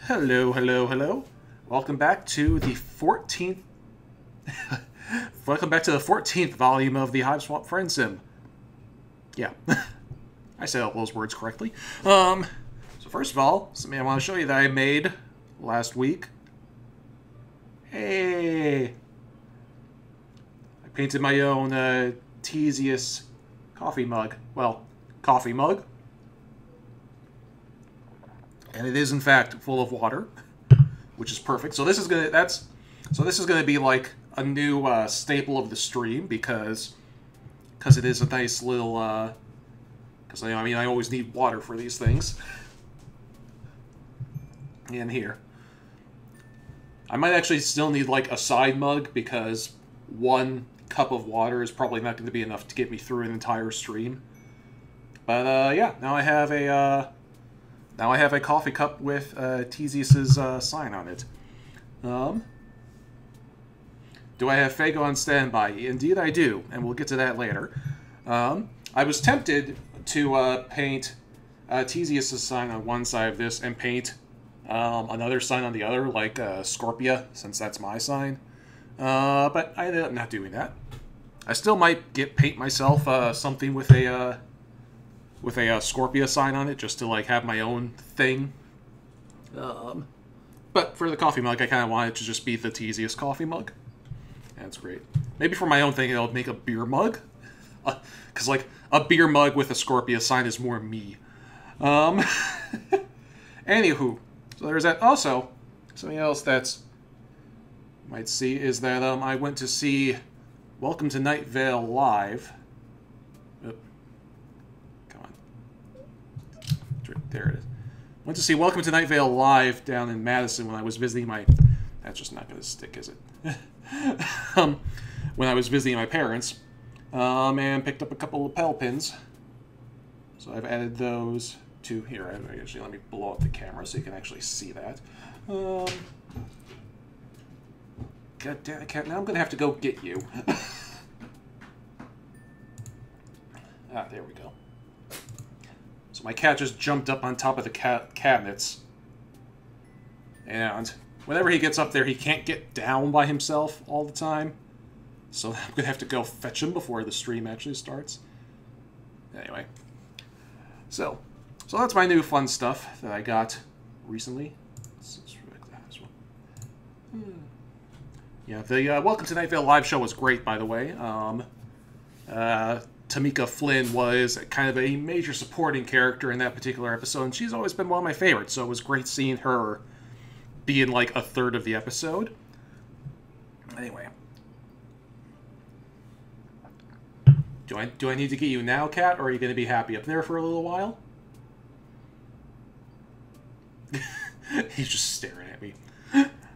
Hello, hello, hello. Welcome back to the 14th... Welcome back to the 14th volume of the Hiveswap Friendsim. Yeah, I said all those words correctly. So first of all, something I want to show you that I made last week. Hey! I painted my own Theseus coffee mug. Well, coffee mug. And it is in fact full of water, which is perfect. So this is gonna be like a new staple of the stream because it is a nice little because I mean I always need water for these things. And here, I might actually still need like a side mug because 1 cup of water is probably not going to be enough to get me through an entire stream. But yeah, now I have a coffee cup with Theseus's sign on it. Do I have Fago on standby? Indeed I do, and we'll get to that later. I was tempted to paint Theseus's sign on one side of this and paint another sign on the other, like Scorpia, since that's my sign. But I ended up not doing that. I still might paint myself something with a Scorpia sign on it, just to like have my own thing. But for the coffee mug, I kind of want it to just be the Theseus coffee mug. That's great. Maybe for my own thing, I'll make a beer mug. Because, like, a beer mug with a Scorpia sign is more me. Anywho, so there's that. Also, something else that's you might see is that I went to see Welcome to Night Vale live. Come on. There it is. Went to see Welcome to Night Vale live down in Madison when I was visiting my... That's just not going to stick, is it? When I was visiting my parents, and picked up a couple of lapel pins. So I've added those to here. Actually, let me blow up the camera so you can actually see that. God damn it, cat! Now I'm gonna have to go get you. Ah, there we go. So my cat just jumped up on top of the cabinets, and whenever he gets up there, he can't get down by himself all the time. So I'm going to have to go fetch him before the stream actually starts. Anyway. So that's my new fun stuff that I got recently. Yeah, the Welcome to Night Vale live show was great, by the way. Tamika Flynn was kind of a major supporting character in that particular episode, and she's always been one of my favorites, so it was great seeing her be in like a third of the episode. Anyway. Do I need to get you now, Cat, or are you going to be happy up there for a little while? He's just staring at me.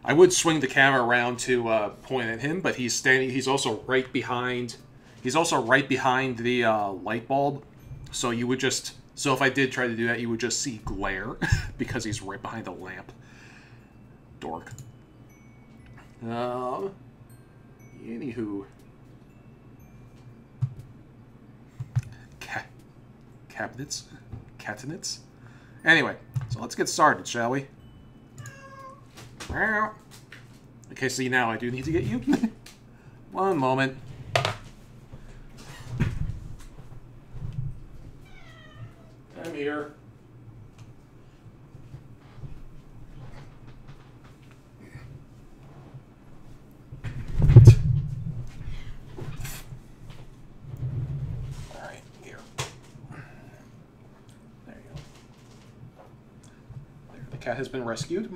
I would swing the camera around to point at him, but he's standing. He's also right behind. He's also right behind the light bulb, so you would just. So if I did try to do that, you would just see glare because he's right behind the lamp. Dork. Anywho. Catanets? Anyway, so let's get started, shall we? Okay, see, now I do need to get you. One moment. I'm here. Cat has been rescued.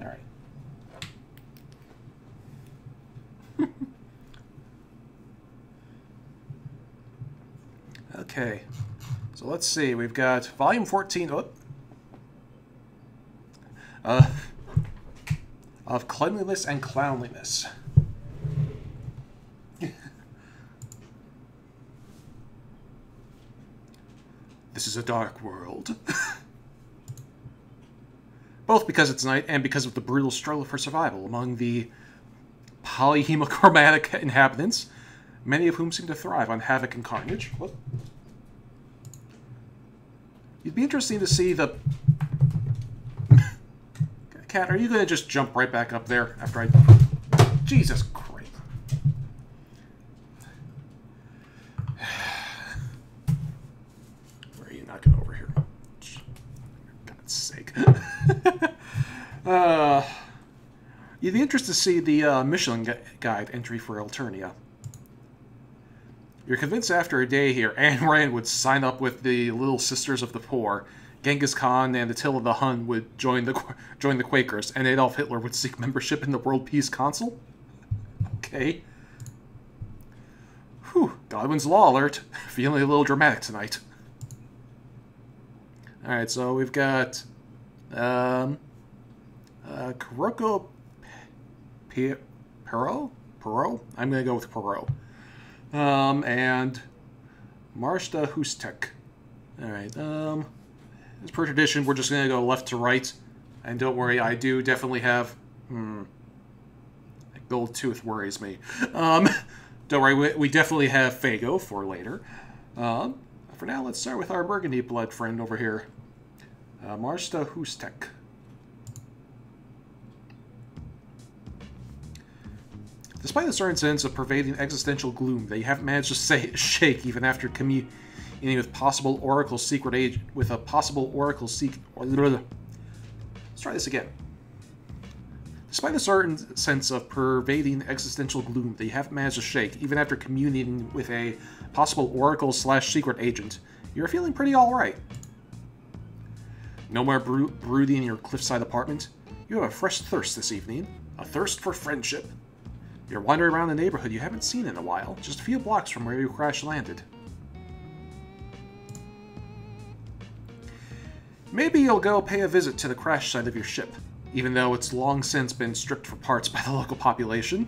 All right. Okay. So let's see. We've got volume 14 of Cleanliness and Clownliness. This is a dark world. Both because it's night and because of the brutal struggle for survival among the polyhemochromatic inhabitants, many of whom seem to thrive on havoc and carnage. What? It'd be interesting to see the... Cat, are you going to just jump right back up there after I... Jesus Christ. Where are you knocking over here? For God's sake. You'd be interested to see the Michelin Guide entry for Alternia. You're convinced after a day here, Ayn Rand would sign up with the Little Sisters of the Poor, Genghis Khan and Attila the Hun would join the Quakers, and Adolf Hitler would seek membership in the World Peace Council? Okay. Whew, Godwin's Law alert. Feeling a little dramatic tonight. Alright, so we've got... Kuroko... Perot? I'm gonna go with Perot. And... Marsti Houtek. Alright, as per tradition, we're just going to go left to right. And don't worry, I do definitely have... That gold tooth worries me. Don't worry, we definitely have Fago for later. For now, let's start with our burgundy blood friend over here. Marsti Houtek. Despite a certain sense of pervading existential gloom that you haven't managed to shake even after communicating with possible Oracle secret agent, let's try this again. Despite a certain sense of pervading existential gloom that you haven't managed to shake, even after communicating with a possible Oracle/secret agent, you're feeling pretty alright. No more brooding in your cliffside apartment. You have a fresh thirst this evening. A thirst for friendship. You're wandering around the neighborhood you haven't seen in a while, just a few blocks from where you crash-landed. Maybe you'll go pay a visit to the crash site of your ship, even though it's long since been stripped for parts by the local population.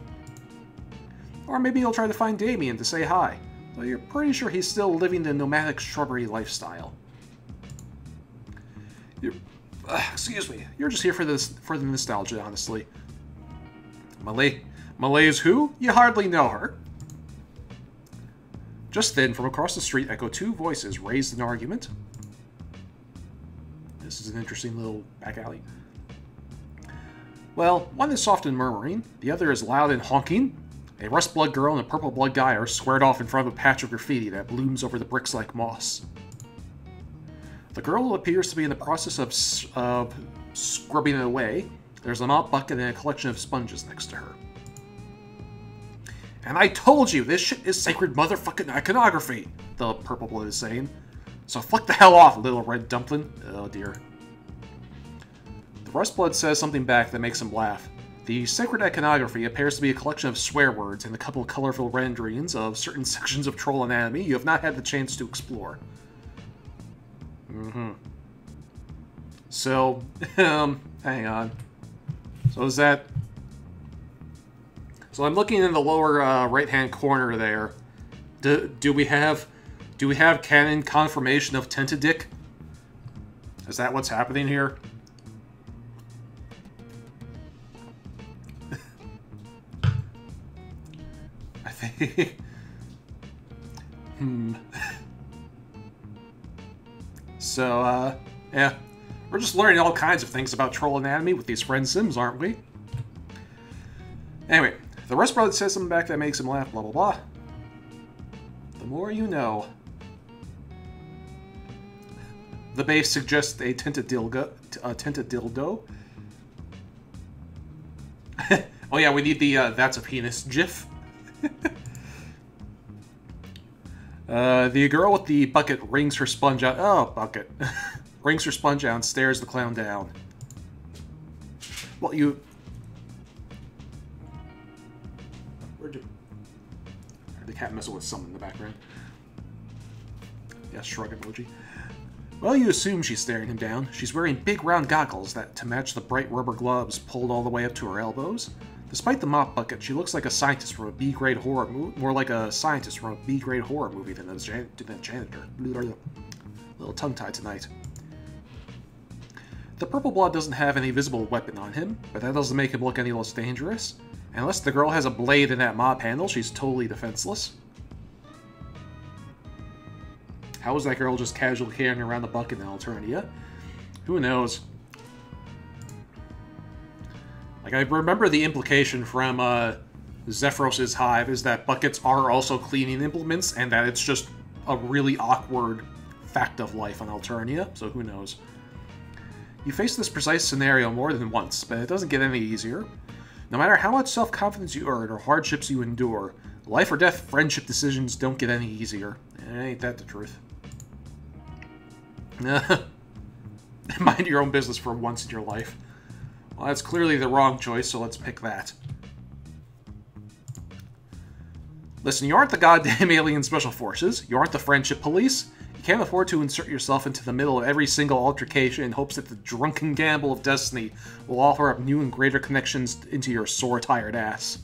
Or maybe you'll try to find Damien to say hi, though you're pretty sure he's still living the nomadic shrubbery lifestyle. Excuse me, you're just here for the nostalgia, honestly. Malay is who? You hardly know her. Just then, from across the street echo two voices raised an argument. This is an interesting little back alley. Well, one is soft and murmuring, the other is loud and honking. A rust blood girl and a purple blood guy are squared off in front of a patch of graffiti that blooms over the bricks like moss. The girl appears to be in the process of scrubbing it away. There's a mop bucket and a collection of sponges next to her. And I told you, this shit is sacred motherfucking iconography, the purple blood is saying. So fuck the hell off, little red dumpling. Oh dear. The rust blood says something back that makes him laugh. The sacred iconography appears to be a collection of swear words and a couple of colorful renderings of certain sections of troll anatomy you have not had the chance to explore. So, hang on. So is that... So I'm looking in the lower right-hand corner there. Do we have canon confirmation of Tentadick? Is that what's happening here? I think... So, yeah. We're just learning all kinds of things about troll anatomy with these Friendsims, aren't we? Anyway, the Rust Brother says something back that makes him laugh, blah blah blah. The more you know. The base suggests a tinted dildo. Oh yeah, we need the that's a penis gif. The girl with the bucket wrings her sponge out. Oh, bucket. Wrings her sponge out and stares the clown down. Well, you... Where'd the cat messing with something in the background? Yeah, shrug emoji. Well, you assume she's staring him down. She's wearing big round goggles that to match the bright rubber gloves pulled all the way up to her elbows. Despite the mop bucket, she looks like a scientist from a B-grade horror movie, more like a scientist from a B-grade horror movie than a janitor. A little tongue-tied tonight. The purple blood doesn't have any visible weapon on him, but that doesn't make him look any less dangerous. Unless the girl has a blade in that mop handle, she's totally defenseless. How was that girl just casually carrying around the bucket in Alternia? Who knows? Like, I remember the implication from Zephyros' Hive is that buckets are also cleaning implements, and that it's just a really awkward fact of life on Alternia, so who knows. You face this precise scenario more than once, but it doesn't get any easier. No matter how much self-confidence you earn or hardships you endure, life or death friendship decisions don't get any easier. Ain't that the truth? Mind your own business for once in your life. Well, that's clearly the wrong choice, so let's pick that. Listen, you aren't the goddamn alien special forces. You aren't the friendship police. You can't afford to insert yourself into the middle of every single altercation in hopes that the drunken gamble of destiny will offer up new and greater connections into your sore-tired ass.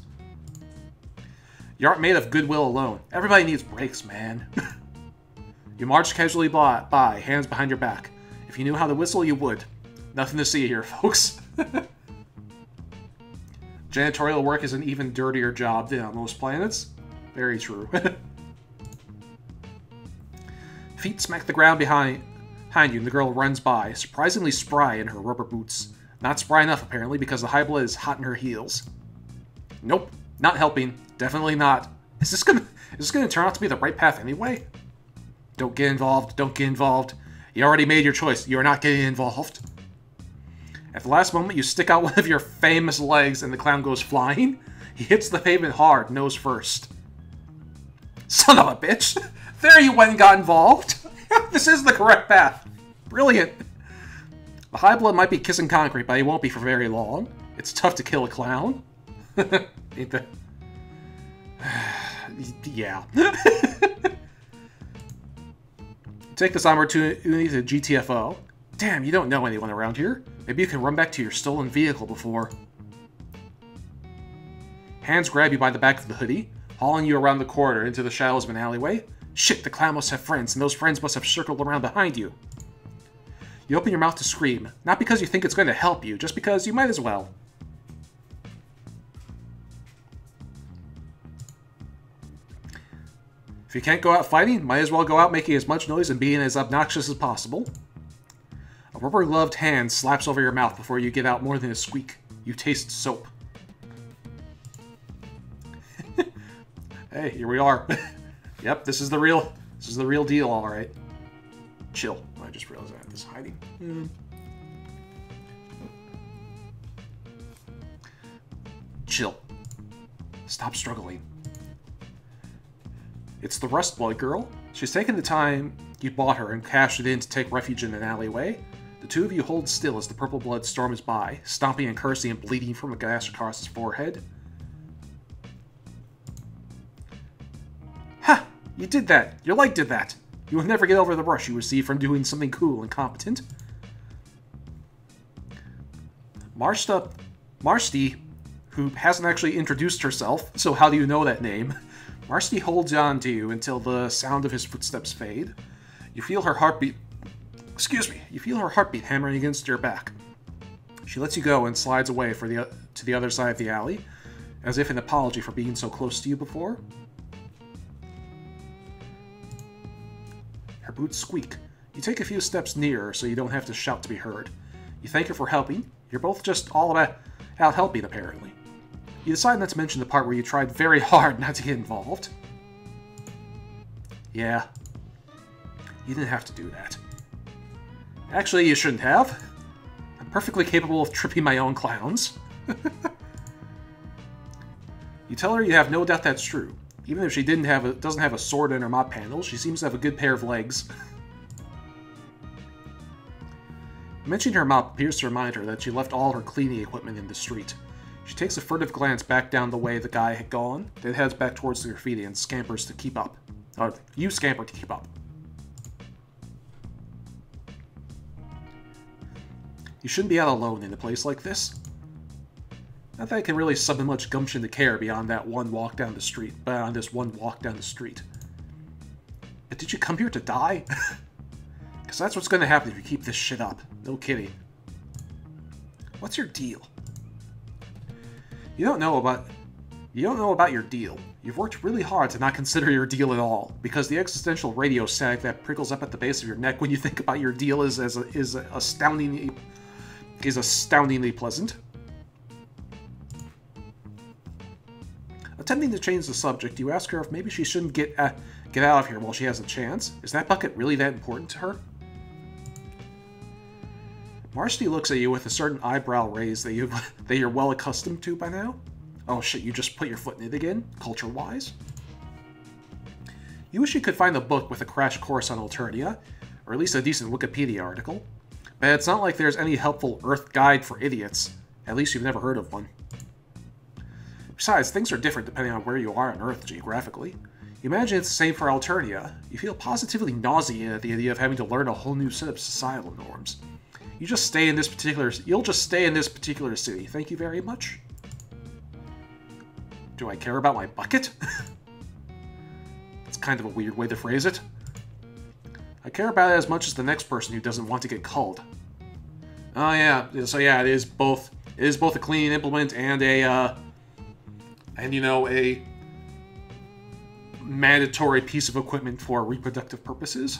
You aren't made of goodwill alone. Everybody needs breaks, man. You march casually by, hands behind your back. If you knew how to whistle, you would. Nothing to see here, folks. Janitorial work is an even dirtier job than on most planets. Very true. Feet smack the ground behind you, and the girl runs by, surprisingly spry in her rubber boots. Not spry enough, apparently, because the high blood is hot in her heels. Nope, not helping. Definitely not. Is this gonna turn out to be the right path anyway? Don't get involved. Don't get involved. You already made your choice. You're not getting involved. At the last moment, you stick out one of your famous legs, and the clown goes flying. He hits the pavement hard, nose first. Son of a bitch! There you went and got involved! This is the correct path. Brilliant. The high blood might be kissing concrete, but he won't be for very long. It's tough to kill a clown. Ain't that... Yeah. Take this opportunity to GTFO. Damn, you don't know anyone around here. Maybe you can run back to your stolen vehicle before... Hands grab you by the back of the hoodie, hauling you around the corridor into the shadows of an alleyway. Shit, the clown must have friends, and those friends must have circled around behind you. You open your mouth to scream, not because you think it's going to help you, just because you might as well. If you can't go out fighting, might as well go out making as much noise and being as obnoxious as possible. A rubber-gloved hand slaps over your mouth before you get out more than a squeak. You taste soap. Hey, here we are. Yep, this is the real deal, all right. Chill. I just realized I had this hiding. Chill. Stop struggling. It's the Rustblood girl. She's taken the time you bought her and cashed it in to take refuge in an alleyway. The two of you hold still as the purple blood storms by, stomping and cursing and bleeding from a gash across his forehead. Ha! You did that! Your leg did that! You will never get over the rush you receive from doing something cool and competent. Marsti, who hasn't actually introduced herself, so how do you know that name? Marsti holds on to you until the sound of his footsteps fade. You feel her heartbeat... Excuse me. You feel her heartbeat hammering against your back. She lets you go and slides away to the other side of the alley, as if an apology for being so close to you before. Her boots squeak. You take a few steps nearer so you don't have to shout to be heard. You thank her for helping. You're both just all about helping, apparently. You decide not to mention the part where you tried very hard not to get involved. Yeah. You didn't have to do that. Actually, you shouldn't have. I'm perfectly capable of tripping my own clowns. You tell her you have no doubt that's true. Even if she doesn't have a sword in her mop handle, she seems to have a good pair of legs. Mentioning her mop appears to remind her that she left all her cleaning equipment in the street. She takes a furtive glance back down the way the guy had gone, then heads back towards the graffiti and scampers to keep up. Or, you scamper to keep up. You shouldn't be out alone in a place like this. Not that I can really summon much gumption to care beyond that one walk down the street, beyond this one walk down the street. But did you come here to die? Because that's what's going to happen if you keep this shit up. No kidding. What's your deal? You don't know You don't know about your deal. You've worked really hard to not consider your deal at all, because the existential radio static that prickles up at the base of your neck when you think about your deal is astoundingly pleasant. Attempting to change the subject, you ask her if maybe she shouldn't get out of here while she has a chance. Is that bucket really that important to her? Marsti looks at you with a certain eyebrow raise that you're well accustomed to by now. Oh shit, you just put your foot in it again, culture-wise? You wish you could find a book with a crash course on Alternia, or at least a decent Wikipedia article. But it's not like there's any helpful Earth guide for idiots. At least you've never heard of one. Besides, things are different depending on where you are on Earth geographically. You imagine it's the same for Alternia. You feel positively nauseated at the idea of having to learn a whole new set of societal norms. You'll just stay in this particular city. Thank you very much. Do I care about my bucket? That's kind of a weird way to phrase it. I care about it as much as the next person who doesn't want to get culled. Oh yeah, so yeah, it is both a cleaning implement and a mandatory piece of equipment for reproductive purposes.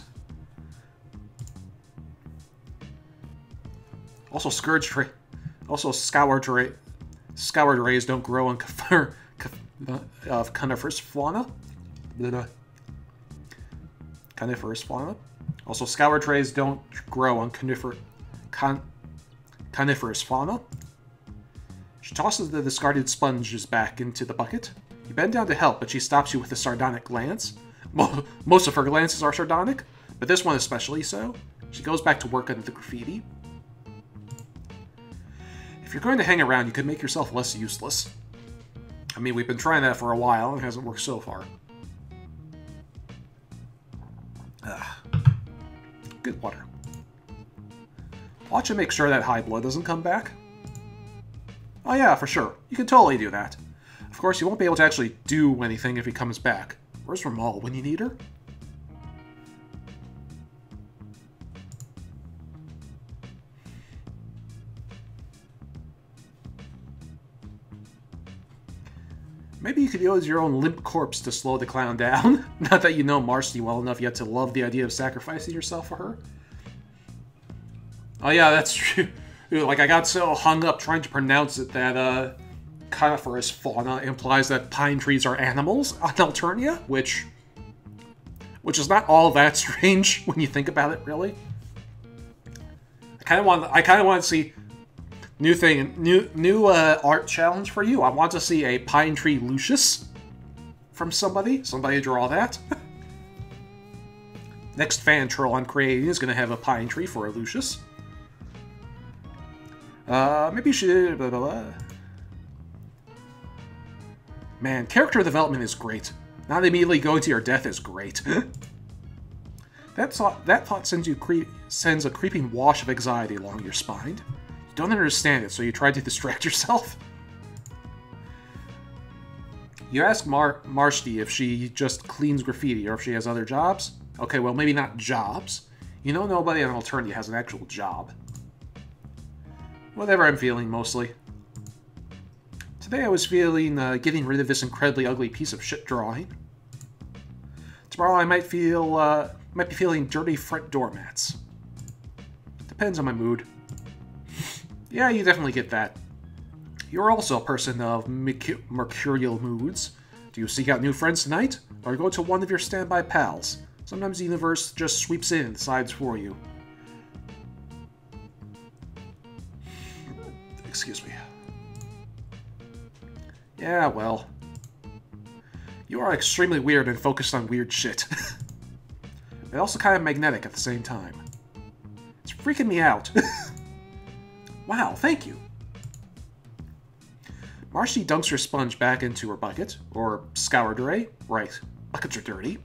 Also, scoured rays don't grow on coniferous fauna. Coniferous fauna. Also, scoured rays don't grow on coniferous fauna. She tosses the discarded sponges back into the bucket. You bend down to help, but she stops you with a sardonic glance. Most of her glances are sardonic, but this one especially so. She goes back to work on the graffiti. If you're going to hang around, you could make yourself less useless. I mean, we've been trying that for a while, and it hasn't worked so far. Good water. Watch and make sure that high blood doesn't come back. Oh yeah, for sure. You can totally do that. Of course, you won't be able to actually do anything if he comes back. Where's Ramal when you need her? Maybe you could use your own limp corpse to slow the clown down. Not that you know Marsti well enough yet to love the idea of sacrificing yourself for her. Oh yeah, that's true. Like, I got so hung up trying to pronounce it that, coniferous fauna implies that pine trees are animals on Alternia, which is not all that strange when you think about it, really. I kind of want to see new art challenge for you. I want to see a pine tree Lucius from somebody. Somebody draw that. Next fan troll I'm creating is going to have a pine tree for a Lucius. Maybe you should... Blah, blah, blah. Man, character development is great. Not immediately going to your death is great. That thought sends a creeping wash of anxiety along your spine. You don't understand it, so you try to distract yourself. You ask Marsti if she just cleans graffiti or if she has other jobs. Okay, well, maybe not jobs. You know nobody on Alternia has an actual job. Whatever I'm feeling, mostly. Today I was feeling getting rid of this incredibly ugly piece of shit drawing. Tomorrow I might be feeling dirty front doormats. Depends on my mood. Yeah, you definitely get that. You're also a person of mercurial moods. Do you seek out new friends tonight, or go to one of your standby pals? Sometimes the universe just sweeps in and decides for you. Excuse me. Yeah, well. You are extremely weird and focused on weird shit. But also kind of magnetic at the same time. It's freaking me out. Wow, thank you. Marsti dunks her sponge back into her bucket, or scoured ray. Right, buckets are dirty.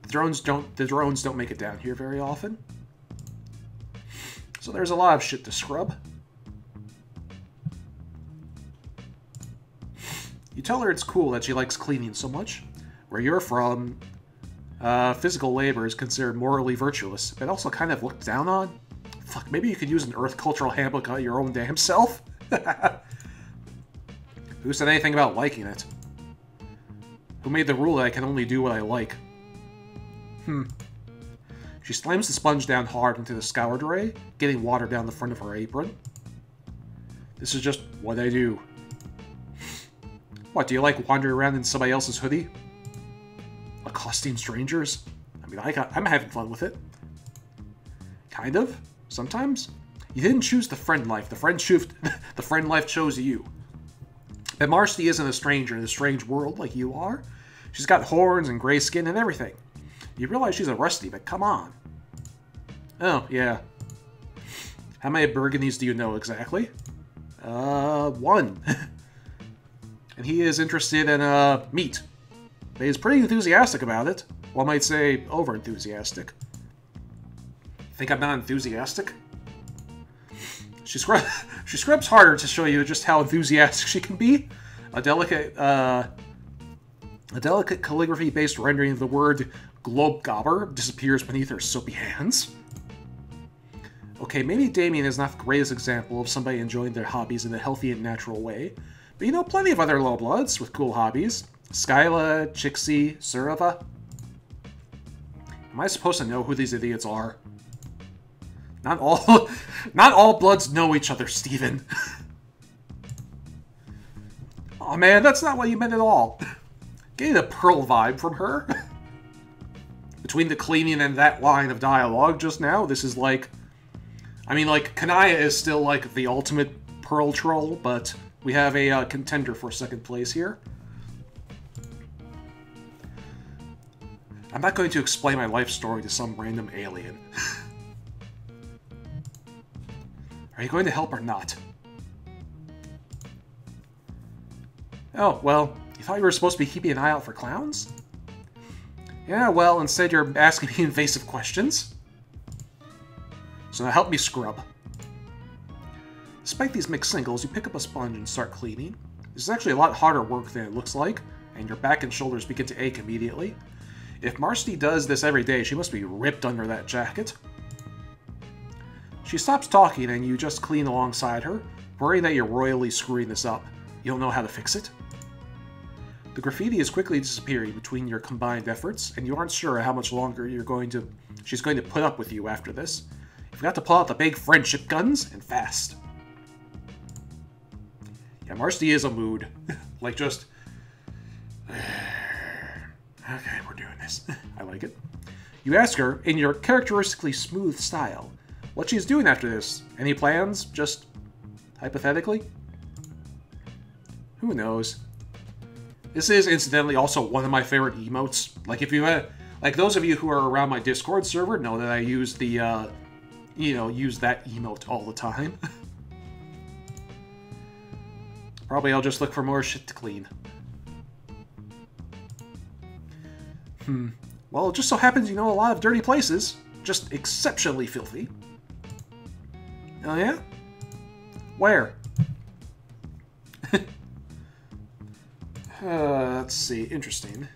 The drones don't make it down here very often. So there's a lot of shit to scrub. You tell her it's cool that she likes cleaning so much. Where you're from, physical labor is considered morally virtuous, but also kind of looked down on. Fuck, maybe you could use an Earth cultural handbook on your own damn self? Who said anything about liking it? Who made the rule that I can only do what I like? She slams the sponge down hard into the scour tray, getting water down the front of her apron. This is just what I do. What, do you like wandering around in somebody else's hoodie? Accosting strangers? I mean, I'm having fun with it. Kind of. Sometimes. You didn't choose the friend life. The friend life chose you. But Marsti isn't a stranger in a strange world like you are. She's got horns and gray skin and everything. You realize she's a rusty, but come on. Oh, yeah. How many burgundies do you know exactly? One. And he is interested in, meat. But he's pretty enthusiastic about it. One might say over-enthusiastic. Think I'm not enthusiastic? She scrubs harder to show you just how enthusiastic she can be. A delicate calligraphy-based rendering of the word Globgobber disappears beneath her soapy hands. Okay, maybe Damien is not the greatest example of somebody enjoying their hobbies in a healthy and natural way, but you know plenty of other lowbloods with cool hobbies. Skyla, Chixie, Surava. Am I supposed to know who these idiots are? Not all bloods know each other, Steven. Aw man, that's not what you meant at all. Getting a Pearl vibe from her. Between the cleaning and that line of dialogue just now, this is like... I mean, like, Kanaya is still, like, the ultimate Pearl troll, but we have a contender for second place here. I'm not going to explain my life story to some random alien. Are you going to help or not? Oh, well, you thought you were supposed to be keeping an eye out for clowns? Yeah, well, instead you're asking me invasive questions. So now help me scrub. Despite these mixed singles, you pick up a sponge and start cleaning. This is actually a lot harder work than it looks like, and your back and shoulders begin to ache immediately. If Marsti does this every day, she must be ripped under that jacket. She stops talking and you just clean alongside her, worrying that you're royally screwing this up. You don't know how to fix it. The graffiti is quickly disappearing between your combined efforts, and you aren't sure how much longer she's going to put up with you after this. You forgot to pull out the big friendship guns, and fast. Yeah, Marsti is a mood. Like, just... Okay, we're doing this. I like it. You ask her, in your characteristically smooth style, what she's doing after this. Any plans? Just hypothetically? Who knows? This is, incidentally, also one of my favorite emotes. Like, if you had... Like, those of you who are around my Discord server know that I use the, use that emote all the time. Probably I'll just look for more shit to clean. Well, it just so happens you know a lot of dirty places. Just exceptionally filthy. Oh yeah? Where? Let's see. Interesting.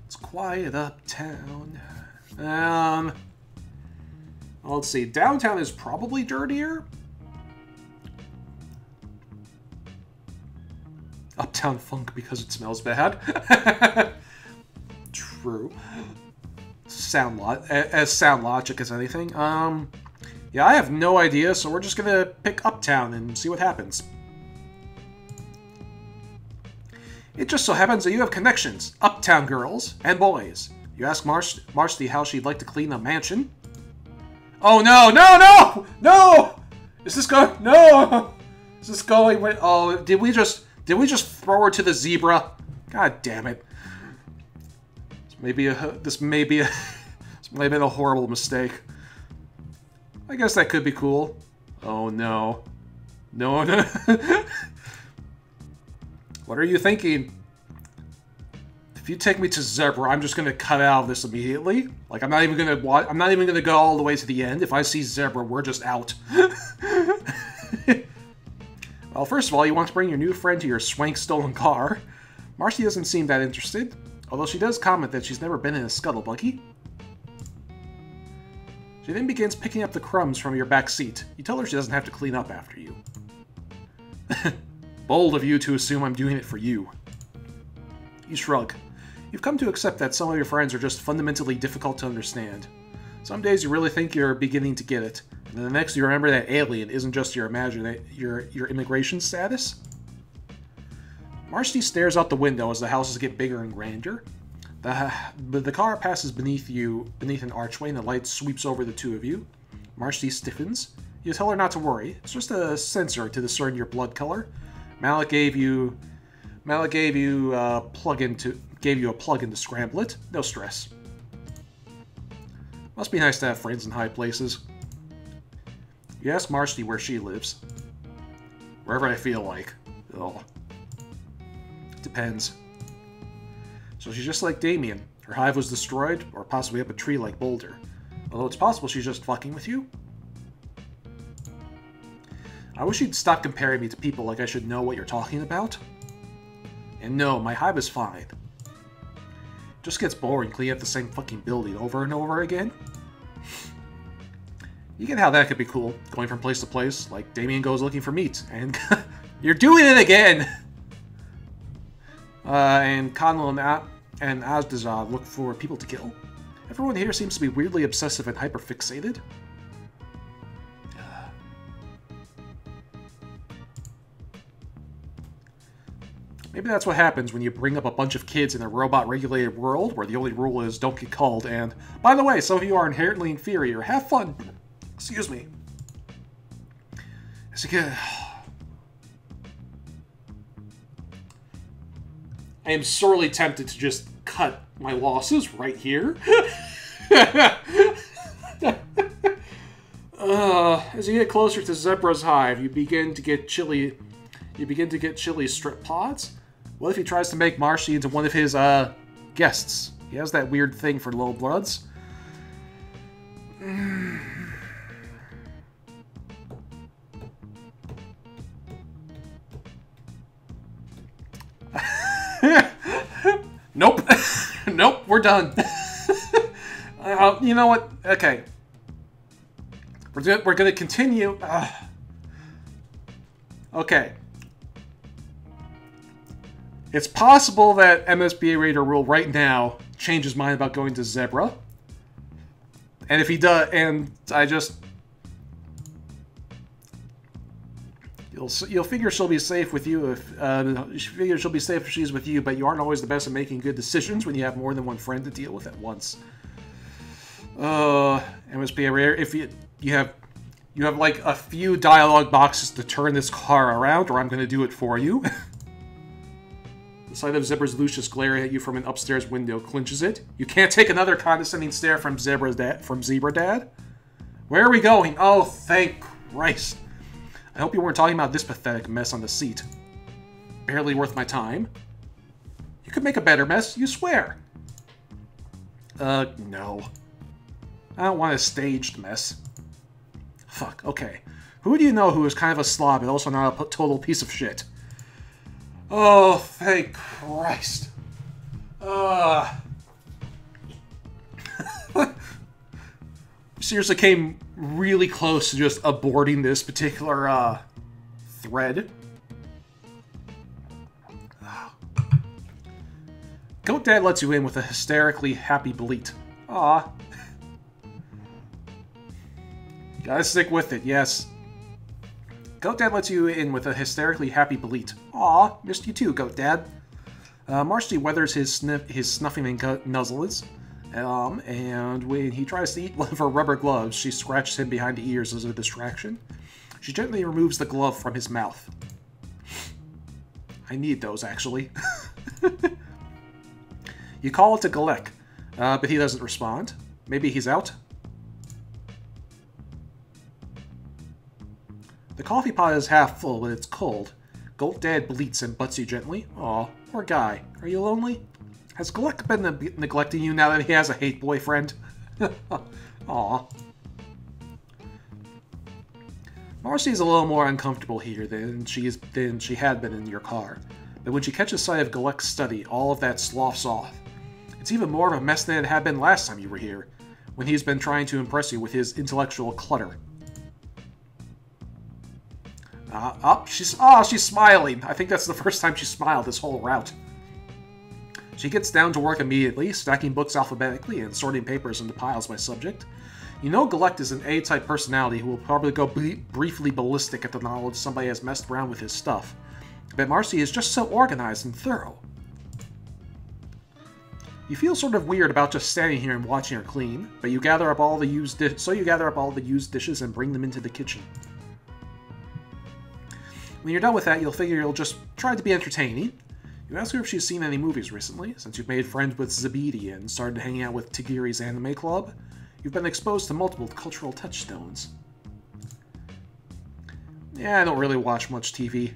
It's quiet uptown. Well, let's see. Downtown is probably dirtier. Uptown funk because it smells bad. True. As sound logic as anything. Yeah, I have no idea, so we're just gonna pick Uptown and see what happens. It just so happens that you have connections, Uptown girls and boys. You ask Marsti how she'd like to clean a mansion. Oh no, no, no! No! Is this going... No! Is this going... Oh, did we just throw her to the zebra? God damn it. This may have been a horrible mistake. I guess that could be cool. Oh no. No, no. What are you thinking? If you take me to Zebra, I'm just gonna cut out of this immediately. Like, I'm not even gonna go all the way to the end. If I see Zebra, we're just out. Well, first of all, you want to bring your new friend to your swank stolen car. Marsti doesn't seem that interested, although she does comment that she's never been in a scuttle buggy. She then begins picking up the crumbs from your back seat. You tell her she doesn't have to clean up after you. Bold of you to assume I'm doing it for you. You shrug. You've come to accept that some of your friends are just fundamentally difficult to understand. Some days you really think you're beginning to get it, and then the next you remember that alien isn't just your immigration status. Marsti stares out the window as the houses get bigger and grander. The car passes beneath an archway, and the light sweeps over the two of you. Marsti stiffens. You tell her not to worry. It's just a sensor to discern your blood color. Malik gave you a plug-in to scramble it. No stress. Must be nice to have friends in high places. You ask Marsti where she lives. Wherever I feel like. Oh. Depends. So she's just like Damien. Her hive was destroyed, or possibly up a tree like Boulder. Although it's possible she's just fucking with you. I wish you'd stop comparing me to people like I should know what you're talking about. And no, my hive is fine. It just gets boring cleaning up the same fucking building over and over again. You get how that could be cool, going from place to place, like Damien goes looking for meat, and you're doing it again! And Connell and Azdazad look for people to kill. Everyone here seems to be weirdly obsessive and hyperfixated. Maybe that's what happens when you bring up a bunch of kids in a robot-regulated world where the only rule is don't get called, and, by the way, some of you are inherently inferior. Have fun! Excuse me. As again, I am sorely tempted to just cut my losses right here. As you get closer to Zebra's hive, you begin to get chilly strip pods. What if he tries to make Marsti into one of his guests? He has that weird thing for low bloods. Nope. Nope, we're done. You know what? Okay. We're gonna continue. Okay. It's possible that MSBA Raider will right now change his mind about going to Zebra. And if he does, and I just... You'll figure she'll be safe with you if... you figure she'll be safe if she's with you, but you aren't always the best at making good decisions when you have more than one friend to deal with at once. MSBA Raider, if you have like a few dialogue boxes to turn this car around, or I'm going to do it for you. The sight of Zebra's Lucius glaring at you from an upstairs window clinches it. You can't take another condescending stare from Zebra Dad. Where are we going? Oh, thank Christ. I hope you weren't talking about this pathetic mess on the seat. Barely worth my time. You could make a better mess, you swear. No. I don't want a staged mess. Fuck, okay. Who do you know who is kind of a slob and also not a total piece of shit? Oh, thank Christ. Seriously came really close to just aborting this particular, thread. Goat Dad lets you in with a hysterically happy bleat. Aw. Gotta stick with it, yes. Goat Dad lets you in with a hysterically happy bleat. Aw, missed you too, Goat Dad. Marsti weathers his snuffing and nuzzles, and when he tries to eat one of her rubber gloves, she scratches him behind the ears as a distraction. She gently removes the glove from his mouth. I need those, actually. You call it to Galek, but he doesn't respond. Maybe he's out? The coffee pot is half full, but it's cold. Goat Dad bleats and butts you gently. Aw, poor guy. Are you lonely? Has Galek been neglecting you now that he has a hate boyfriend? Aw. Marci's a little more uncomfortable here than she had been in your car. But when she catches sight of Galek's study, all of that sloughs off. It's even more of a mess than it had been last time you were here. when he's been trying to impress you with his intellectual clutter. She's smiling. I think that's the first time she smiled this whole route. She gets down to work immediately, stacking books alphabetically and sorting papers into piles by subject. You know Galect is an A-type personality who will probably go briefly ballistic at the knowledge somebody has messed around with his stuff. But Marsti is just so organized and thorough. You feel sort of weird about just standing here and watching her clean, but you gather up all the used dishes and bring them into the kitchen. When you're done with that, you'll figure you'll just try to be entertaining. You ask her if she's seen any movies recently, since you've made friends with Zabidi and started hanging out with Tagiri's anime club. You've been exposed to multiple cultural touchstones. Yeah, I don't really watch much TV.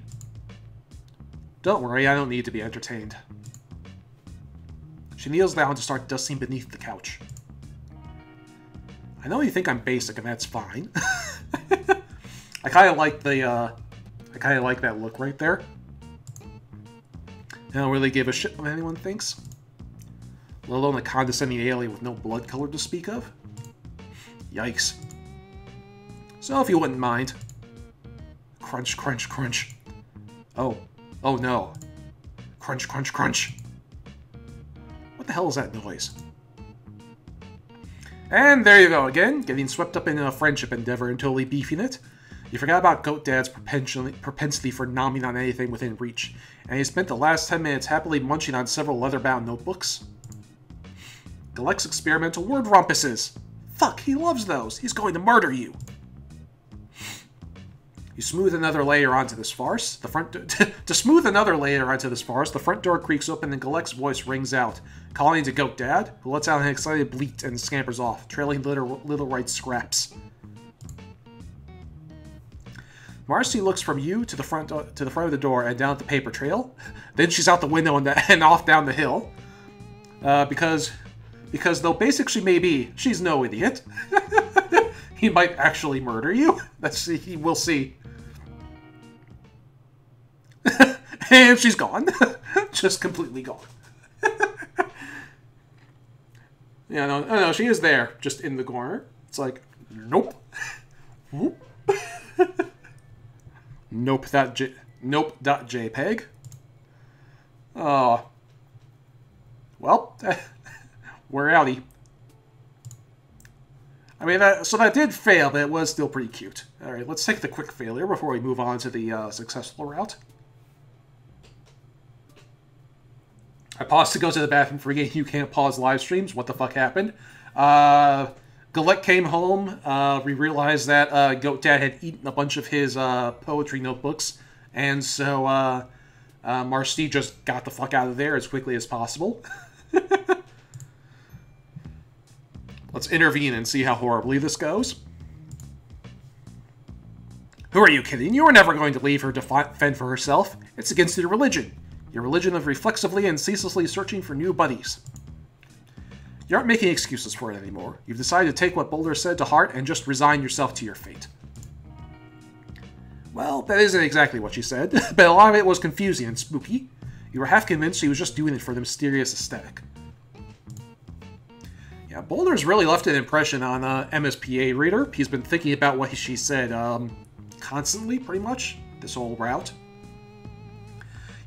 Don't worry, I don't need to be entertained. She kneels down to start dusting beneath the couch. I know you think I'm basic, and that's fine. I kind of like that look right there. I don't really give a shit what anyone thinks. Let alone a condescending alien with no blood color to speak of. Yikes. So if you wouldn't mind. Crunch, crunch, crunch. Oh no. Crunch, crunch, crunch. What the hell is that noise? And there you go again, getting swept up in a friendship endeavor and totally beefing it. You forgot about Goat Dad's propensity for nomming on anything within reach, and he spent the last 10 minutes happily munching on several leather-bound notebooks. Galect's experimental word rumpuses! Fuck, he loves those! He's going to murder you! You smooth another layer onto this farce. To smooth another layer onto this farce, the front door creaks open and Galect's voice rings out, calling to Goat Dad, who lets out an excited bleat and scampers off, trailing little white scraps. Marsti looks from you to the front of the door and down at the paper trail. Then she's out the window and off down the hill. Because though basic she may be, she's no idiot. He might actually murder you. We'll see. And she's gone. Just completely gone. Yeah, no, she is there, just in the corner. It's like, nope. Whoop. Nope.jpg. Oh. Well, we're outie. I mean, so that did fail, but it was still pretty cute. Alright, let's take the quick failure before we move on to the successful route. I paused to go to the bathroom, forgetting you can't pause live streams. What the fuck happened? Galect came home. We realized that Goat Dad had eaten a bunch of his poetry notebooks, and so Marsti just got the fuck out of there as quickly as possible. Let's intervene and see how horribly this goes. Who are you kidding? You were never going to leave her to fend for herself. It's against your religion. Your religion of reflexively and ceaselessly searching for new buddies. You aren't making excuses for it anymore. You've decided to take what Boulder said to heart and just resign yourself to your fate. Well, that isn't exactly what she said, but a lot of it was confusing and spooky. You were half convinced she was just doing it for the mysterious aesthetic. Yeah, Boulder's really left an impression on MSPA Reader. He's been thinking about what she said constantly, pretty much, this whole route.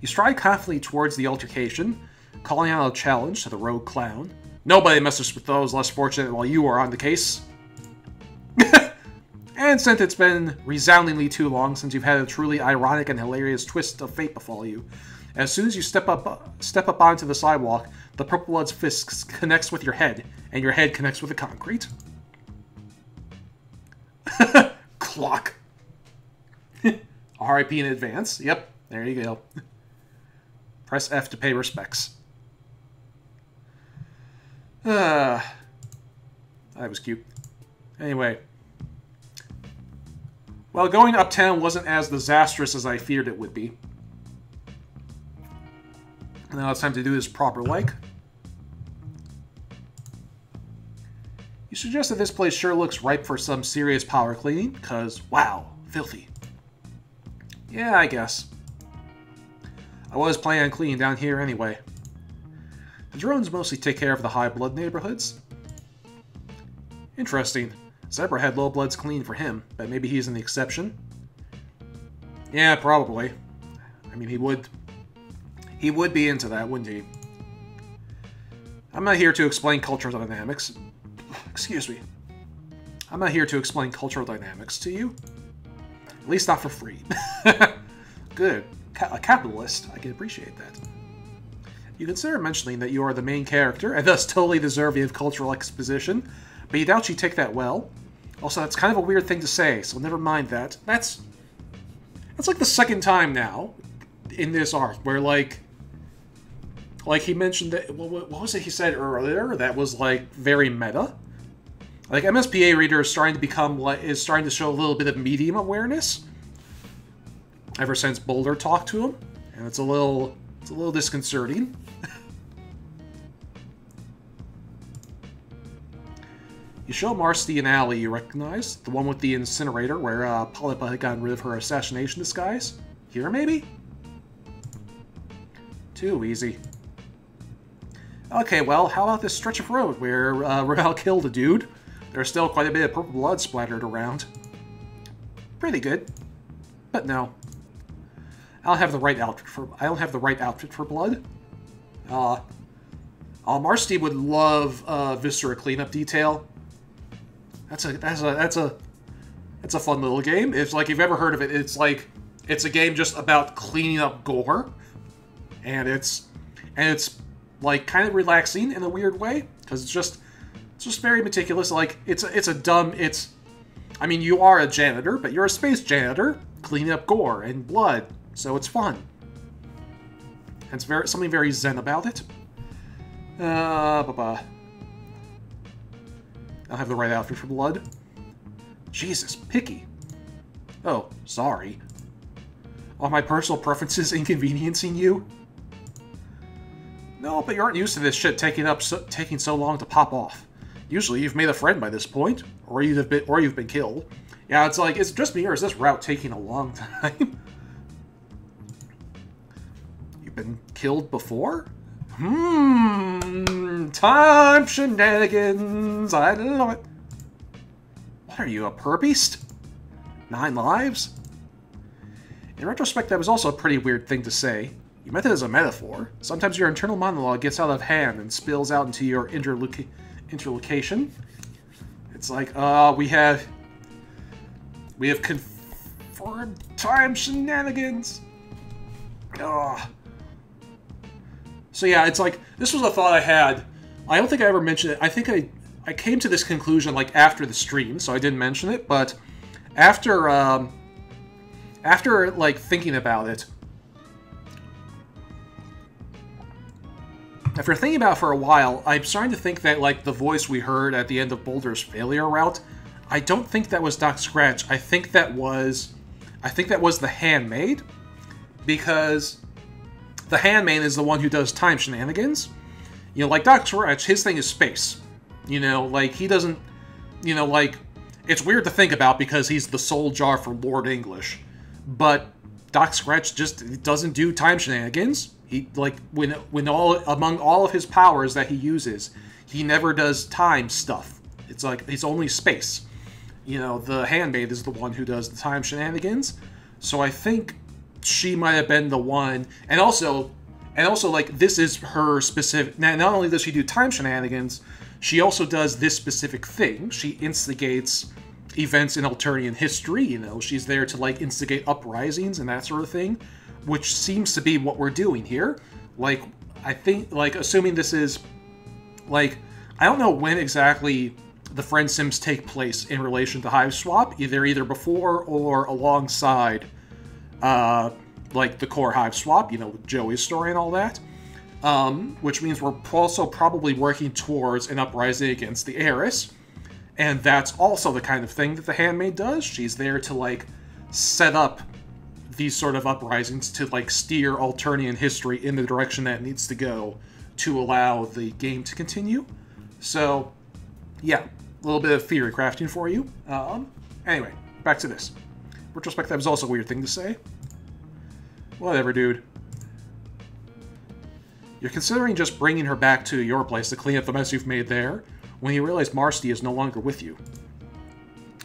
You stride confidently towards the altercation, calling out a challenge to the rogue clown. Nobody messes with those less fortunate while you are on the case. And since it's been resoundingly too long since you've had a truly ironic and hilarious twist of fate befall you, as soon as you step up onto the sidewalk, the Purple Blood's fist connects with your head, and your head connects with the concrete. Clock. RIP in advance. Yep, there you go. Press F to pay respects. That was cute. Anyway. Well, going uptown wasn't as disastrous as I feared it would be. Now it's time to do this proper-like. You suggest that this place sure looks ripe for some serious power cleaning, because, wow, filthy. Yeah, I guess. I was planning on cleaning down here anyway. The drones mostly take care of the high blood neighborhoods. Interesting. Zebra had low bloods clean for him, but maybe he's an exception. Yeah, probably. I mean, he would be into that, wouldn't he? I'm not here to explain cultural dynamics. Excuse me. I'm not here to explain cultural dynamics to you. At least not for free. Good. A capitalist. I can appreciate that. You consider mentioning that you are the main character, and thus totally deserving of cultural exposition, but you doubt you take that well. Also, that's kind of a weird thing to say, so never mind that. That's like the second time now in this arc where, like he mentioned that, what was it he said earlier that was, like, very meta? Like, MSPA Reader is starting to become, like, is starting to show a little bit of medium awareness ever since Boulder talked to him, and it's a little disconcerting. You show Marsti an alley you recognize, the one with the incinerator where Polypa had gotten rid of her assassination disguise. Here, maybe? Too easy. Okay, well, how about this stretch of road where Ravel killed a dude? There's still quite a bit of purple blood splattered around. Pretty good. But no. I don't have the right outfit for blood. Marsti would love Viscera cleanup detail. That's a fun little game. It's like, if you've ever heard of it, it's like it's a game just about cleaning up gore, and it's like kind of relaxing in a weird way because it's just very meticulous. Like I mean, you are a janitor, but you're a space janitor cleaning up gore and blood, so it's fun. And it's something very zen about it. I don't have the right outfit for blood. Jesus, picky. Oh, sorry. Are my personal preferences inconveniencing you? No, but you aren't used to this shit taking so long to pop off. Usually you've made a friend by this point, or you've been killed. Yeah, it's like, is it just me, or is this route taking a long time? You've been killed before? Time shenanigans. I love it. What are you, a purbeast? 9 lives? In retrospect, that was also a pretty weird thing to say. You meant it as a metaphor. Sometimes your internal monologue gets out of hand and spills out into your interlocution. It's like, we have confirmed time shenanigans. Ugh. So yeah, it's like, this was a thought I had. I don't think I ever mentioned it. I think I came to this conclusion, like, after the stream, so I didn't mention it, but after, like, thinking about it, after thinking about it for a while, I'm starting to think that, like, the voice we heard at the end of Boulder's failure route, I don't think that was Doc Scratch. I think that was the handmaid, because the handmaid is the one who does time shenanigans. You know, like Doc Scratch, his thing is space. You know, like, he doesn't, you know, like, it's weird to think about because he's the soul jar for Lord English. But Doc Scratch just doesn't do time shenanigans. He, like, among all of his powers that he uses, he never does time stuff. It's like, it's only space. You know, the handmaid is the one who does the time shenanigans. So I think she might have been the one, and also, like, this is her specific. Not only does she do time shenanigans, she also does this specific thing. She instigates events in Alternian history. You know, she's there to, like, instigate uprisings and that sort of thing, which seems to be what we're doing here. Like, I think, like, assuming this is, like, I don't know when exactly the Friendsims take place in relation to Hiveswap, either before or alongside like the core Hiveswap, you know, with Joey's story and all that. Which means we're also probably working towards an uprising against the heiress. And that's also the kind of thing that the handmaid does. She's there to, like, set up these sort of uprisings to, like, steer Alternian history in the direction that it needs to go to allow the game to continue. So, yeah, a little bit of theory crafting for you. Anyway, back to this. Retrospect, that was also a weird thing to say. Whatever, dude. You're considering just bringing her back to your place to clean up the mess you've made there? when you realize Marsti is no longer with you.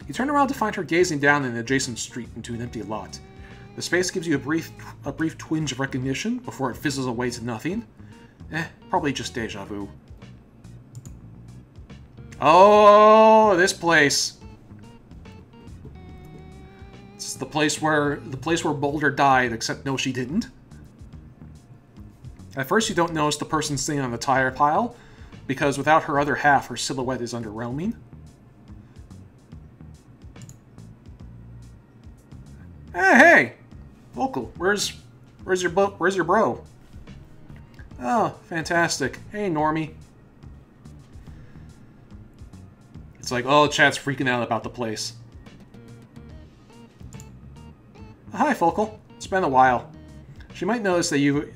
You turn around to find her gazing down an adjacent street into an empty lot. The space gives you a brief twinge of recognition before it fizzles away to nothing. Probably just deja vu. Oh, this place. It's the place where Boulder died, except no, she didn't. At first, you don't notice the person sitting on the tire pile, because without her other half, her silhouette is underwhelming. Hey! Vocal, where's your bro? Oh, fantastic. Hey, Normie. It's like, oh, chat's freaking out about the place. Hi, Focal. It's been a while. She might notice that you're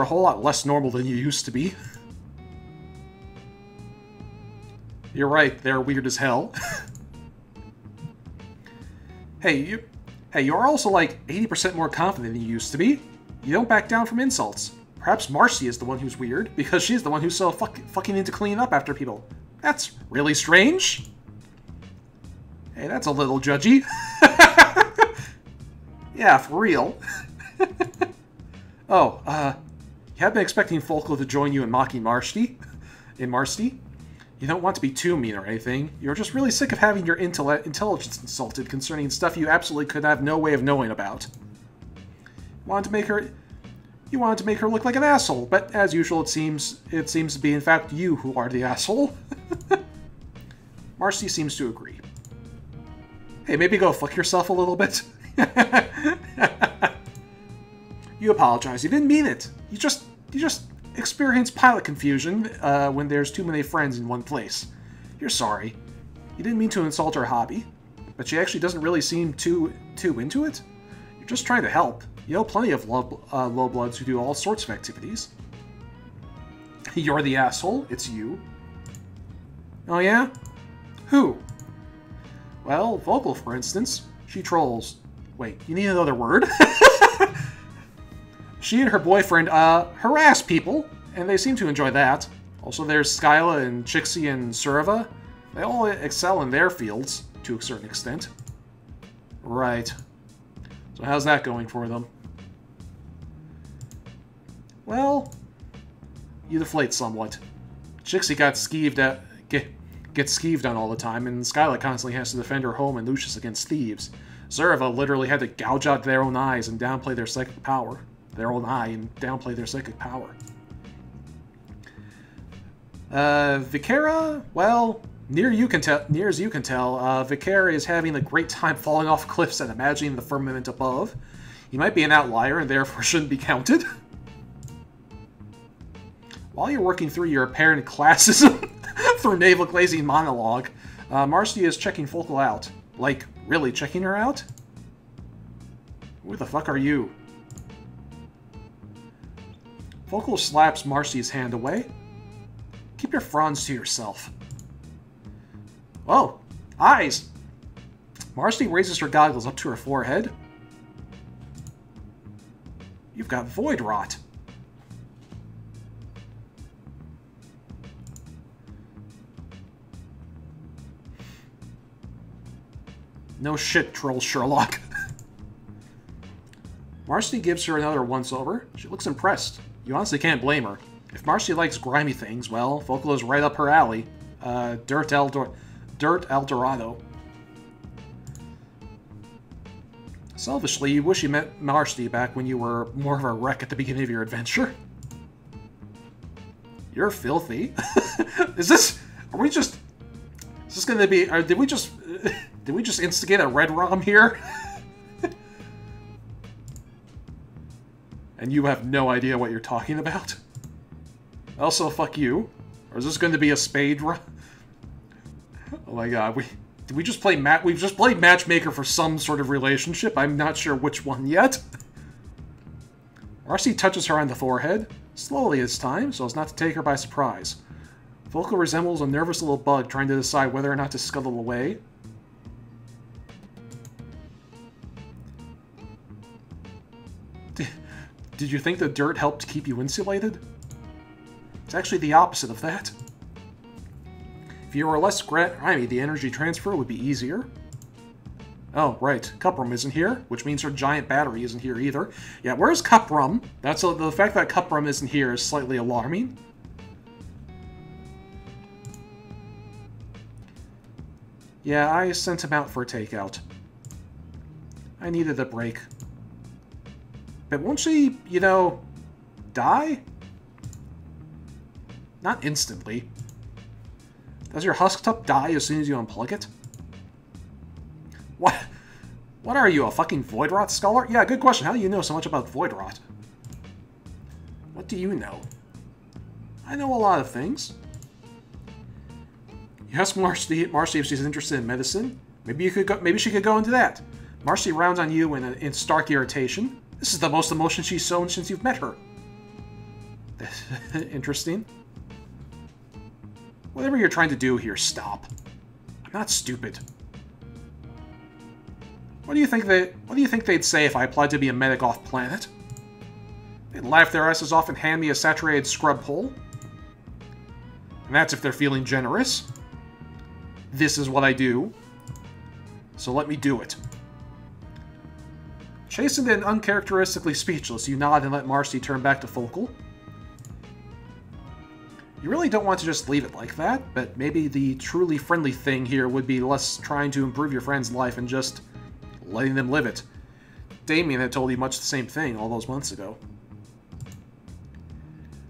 a whole lot less normal than you used to be. You're right, they're weird as hell. Hey, you're also like 80% more confident than you used to be. You don't back down from insults. Perhaps Marsti is the one who's weird, because she's the one who's so fucking into cleaning up after people. That's really strange. Hey, that's a little judgy. Yeah, for real. Oh, you have been expecting Folko to join you in mocking Marsti? You don't want to be too mean or anything. You're just really sick of having your intelligence insulted concerning stuff you absolutely could have no way of knowing about. You wanted to make her look like an asshole, but as usual, it seems to be in fact you who are the asshole. Marsti seems to agree. Hey, maybe go fuck yourself a little bit. You apologize. You didn't mean it. You just experience pilot confusion when there's too many friends in one place. You're sorry. You didn't mean to insult her hobby, but she actually doesn't really seem too into it. You're just trying to help. You know plenty of low-bloods who do all sorts of activities. You're the asshole. It's you. Oh yeah? Who? Well, Vocal, for instance. She trolls. Wait, you need another word? She and her boyfriend, harass people, and they seem to enjoy that. Also, there's Skyla and Chixie and Surva. They all excel in their fields, to a certain extent. Right. So how's that going for them? Well, you deflate somewhat. Chixie gets skeeved on all the time, and Skyla constantly has to defend her home and Lucius against thieves. Zerva literally had to gouge out their own eyes and downplay their psychic power. Vicara, well, near as you can tell, Vicara is having a great time falling off cliffs and imagining the firmament above. He might be an outlier and therefore shouldn't be counted. While you're working through your apparent classism through navel glazing monologue, Marsti is checking Focal out. Like, really checking her out? Who the fuck are you? Focal slaps Marsti's hand away. Keep your frowns to yourself. Oh, eyes! Marsti raises her goggles up to her forehead. You've got void rot. No shit, troll Sherlock. Marsti gives her another once-over. She looks impressed. You honestly can't blame her. If Marsti likes grimy things, well, Focal is right up her alley. Dirt Eldorado. Selfishly, you wish you met Marsti back when you were more of a wreck at the beginning of your adventure. You're filthy. Is this gonna be... did we just instigate a red ROM here? And you have no idea what you're talking about? Also, fuck you. Or is this going to be a spade run? Oh my god, we've just played matchmaker for some sort of relationship. I'm not sure which one yet. Marsti touches her on the forehead, slowly this time, so as not to take her by surprise. Focal resembles a nervous little bug trying to decide whether or not to scuttle away. Did you think the dirt helped keep you insulated? It's actually the opposite of that. If you were less grimy, the energy transfer would be easier. Oh, right. Cuprum isn't here, which means her giant battery isn't here either. Yeah, where's Cuprum? The fact that Cuprum isn't here is slightly alarming. Yeah, I sent him out for takeout. I needed a break. But won't she, you know, die? Not instantly. Does your husk tup die as soon as you unplug it? What? What are you, a fucking Voidrot scholar? Yeah, good question. How do you know so much about Voidrot? What do you know? I know a lot of things. You ask Marsti if she's interested in medicine. Maybe she could go into that. Marsti rounds on you in stark irritation. This is the most emotion she's shown since you've met her. Interesting. Whatever you're trying to do here, stop. I'm not stupid. What do you think they'd say if I applied to be a medic off planet? They'd laugh their asses off and hand me a saturated scrub pole. And that's if they're feeling generous. This is what I do. So let me do it. Chastened and uncharacteristically speechless, you nod and let Marsti turn back to Focal. You really don't want to just leave it like that, but maybe the truly friendly thing here would be less trying to improve your friend's life and just letting them live it. Damien had told you much the same thing all those months ago.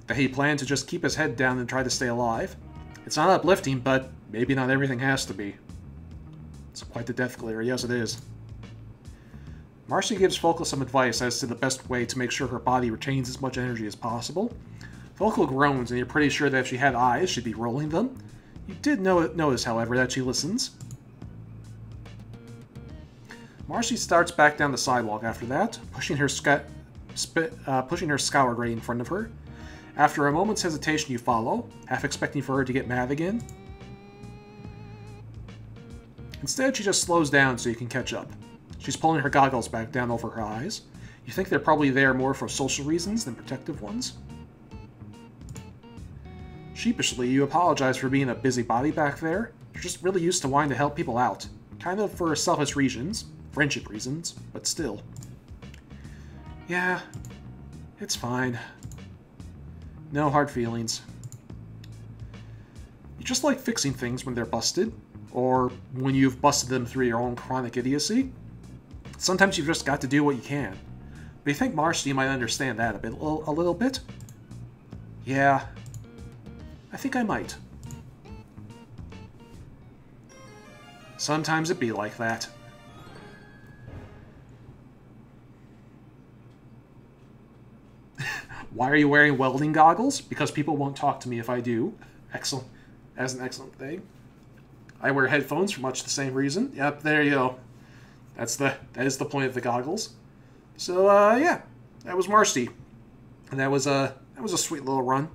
That he planned to just keep his head down and try to stay alive. It's not uplifting, but maybe not everything has to be. It's quite the death glare, yes it is. Marsti gives Focal some advice as to the best way to make sure her body retains as much energy as possible. Focal groans, and you're pretty sure that if she had eyes, she'd be rolling them. You did notice, however, that she listens. Marsti starts back down the sidewalk after that, pushing her scour grate in front of her. After a moment's hesitation, you follow, half expecting for her to get mad again. Instead, she just slows down so you can catch up. She's pulling her goggles back down over her eyes. You think they're probably there more for social reasons than protective ones. Sheepishly, you apologize for being a busybody back there. You're just really used to wanting to help people out. Kind of for selfish reasons. Friendship reasons, but still. Yeah, it's fine. No hard feelings. You just like fixing things when they're busted, or when you've busted them through your own chronic idiocy. Sometimes you've just got to do what you can. But you think Marsti might understand that a little bit? Yeah, I think I might. Sometimes it be like that. Why are you wearing welding goggles? Because people won't talk to me if I do. Excellent. That's an excellent thing. I wear headphones for much the same reason. Yep, there you go. That is the point of the goggles. So yeah, that was Marsti, and that was a sweet little run.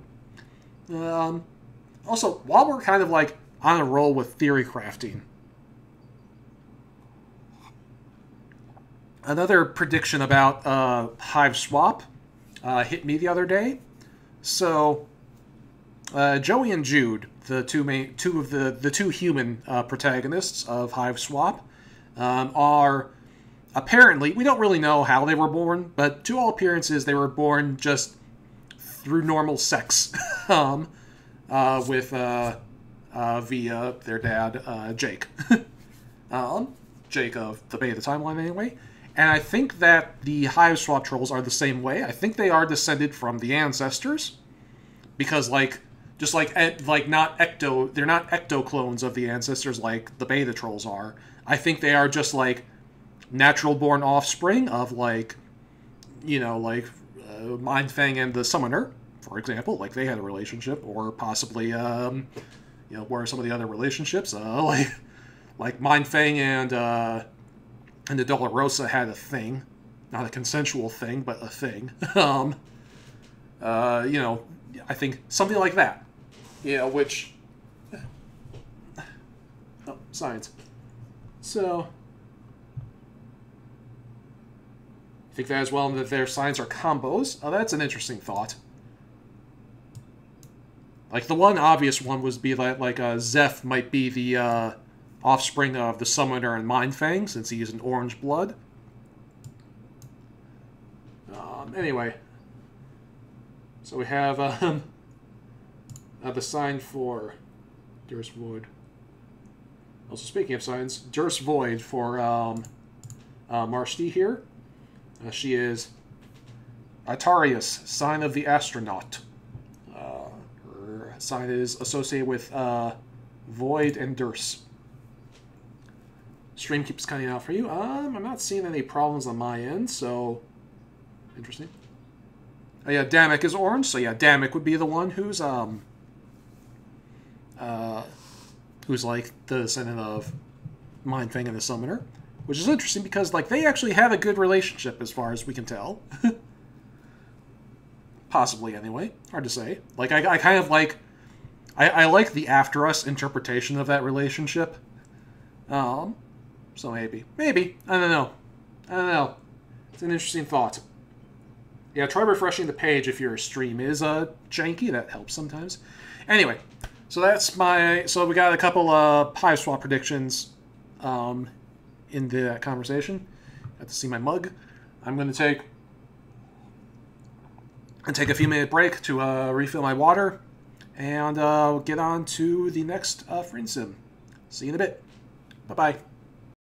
Also, while we're kind of like on a roll with theory crafting, another prediction about Hiveswap hit me the other day. So Joey and Jude, the two human protagonists of Hiveswap, are apparently, we don't really know how they were born, but to all appearances they were born just through normal sex with via their dad Jake. Jake of the Beta timeline anyway. And I think that the Hiveswap trolls are the same way. I think they are descended from the ancestors, because they're not ecto clones of the ancestors like the Beta trolls are. I think they are just like natural born offspring of Mindfang and the Summoner, for example. Like they had a relationship, or possibly where are some of the other relationships? Like Mindfang and the Dolorosa had a thing, not a consensual thing, but a thing. I think something like that. Which science. So, I think that as well, that their signs are combos. Oh, that's an interesting thought. Like, the one obvious one would be like Zeph might be the offspring of the Summoner and Mindfang, since he's an orange blood. Anyway, so we have the sign for Durst Void. Also, speaking of signs, Durst Void for Marsti here. She is Atarius, sign of the astronaut. Her sign is associated with Void and Durst. Stream keeps cutting out for you. I'm not seeing any problems on my end, so interesting. Oh yeah, Damek is orange, so yeah, Damek would be the one who's like the descendant of Mindfang and the Summoner, which is interesting because like they actually have a good relationship as far as we can tell. Possibly, anyway. Hard to say. Like I kind of like I like the After Us interpretation of that relationship. So maybe I don't know. It's an interesting thought. Yeah, try refreshing the page if your stream is janky. That helps sometimes. Anyway, so that's my... So we got a couple Hiveswap predictions in the conversation. Got to see my mug. I'm going to take a few minute break to refill my water and get on to the next Friendsim. See you in a bit. Bye-bye.